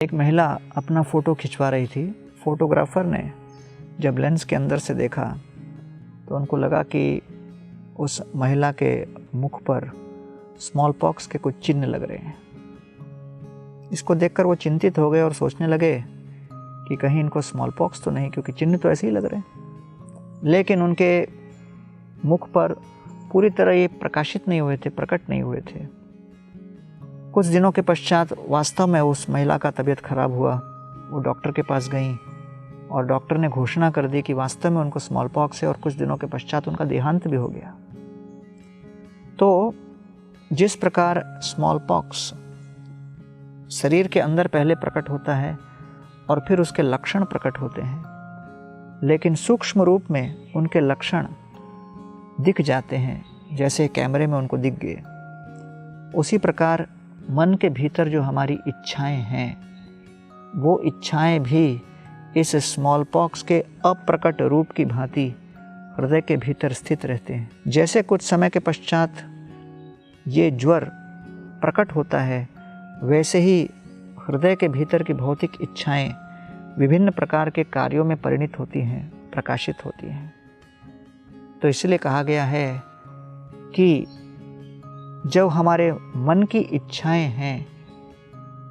एक महिला अपना फ़ोटो खिंचवा रही थी। फोटोग्राफ़र ने जब लेंस के अंदर से देखा तो उनको लगा कि उस महिला के मुख पर स्मॉल पॉक्स के कुछ चिन्ह लग रहे हैं। इसको देखकर वो चिंतित हो गए और सोचने लगे कि कहीं इनको स्मॉल पॉक्स तो नहीं, क्योंकि चिन्ह तो ऐसे ही लग रहे हैं। लेकिन उनके मुख पर पूरी तरह ये प्रकाशित नहीं हुए थे, प्रकट नहीं हुए थे। कुछ दिनों के पश्चात वास्तव में उस महिला का तबीयत खराब हुआ। वो डॉक्टर के पास गई और डॉक्टर ने घोषणा कर दी कि वास्तव में उनको स्मॉल पॉक्स है और कुछ दिनों के पश्चात उनका देहांत भी हो गया। तो जिस प्रकार स्मॉल पॉक्स शरीर के अंदर पहले प्रकट होता है और फिर उसके लक्षण प्रकट होते हैं, लेकिन सूक्ष्म रूप में उनके लक्षण दिख जाते हैं, जैसे कैमरे में उनको दिख गए, उसी प्रकार मन के भीतर जो हमारी इच्छाएं हैं, वो इच्छाएं भी इस स्मॉल पॉक्स के अप्रकट रूप की भांति हृदय के भीतर स्थित रहते हैं। जैसे कुछ समय के पश्चात ये ज्वर प्रकट होता है, वैसे ही हृदय के भीतर की भौतिक इच्छाएं विभिन्न प्रकार के कार्यों में परिणित होती हैं, प्रकाशित होती हैं। तो इसलिए कहा गया है कि जब हमारे मन की इच्छाएं हैं,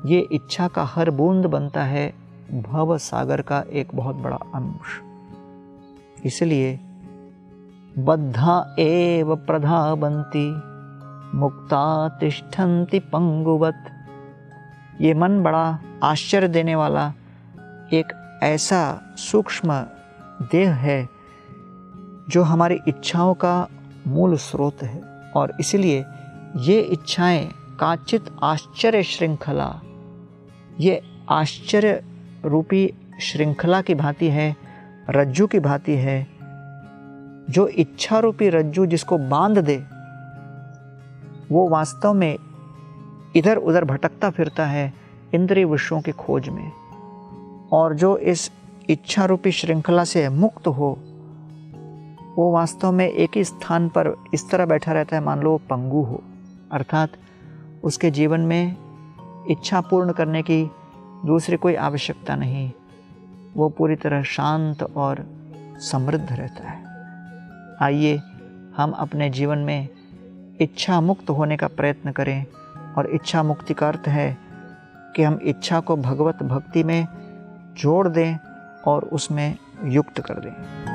ये इच्छा का हर बूंद बनता है भव सागर का एक बहुत बड़ा अंश। इसलिए बद्धा एव प्रधावन्ति मुक्ता तिष्ठन्ति पंगुवत। ये मन बड़ा आश्चर्य देने वाला एक ऐसा सूक्ष्म देह है जो हमारी इच्छाओं का मूल स्रोत है, और इसलिए ये इच्छाएं काचित आश्चर्य श्रृंखला, ये आश्चर्य रूपी श्रृंखला की भांति है, रज्जु की भांति है। जो इच्छा रूपी रज्जु जिसको बांध दे, वो वास्तव में इधर उधर भटकता फिरता है इंद्रिय विषयों की खोज में, और जो इस इच्छा रूपी श्रृंखला से मुक्त हो, वो वास्तव में एक ही स्थान पर इस तरह बैठा रहता है मान लो वो पंगु हो, अर्थात उसके जीवन में इच्छा पूर्ण करने की दूसरी कोई आवश्यकता नहीं। वो पूरी तरह शांत और समृद्ध रहता है। आइए हम अपने जीवन में इच्छा मुक्त होने का प्रयत्न करें, और इच्छा मुक्ति का अर्थ है कि हम इच्छा को भगवत भक्ति में जोड़ दें और उसमें युक्त कर दें।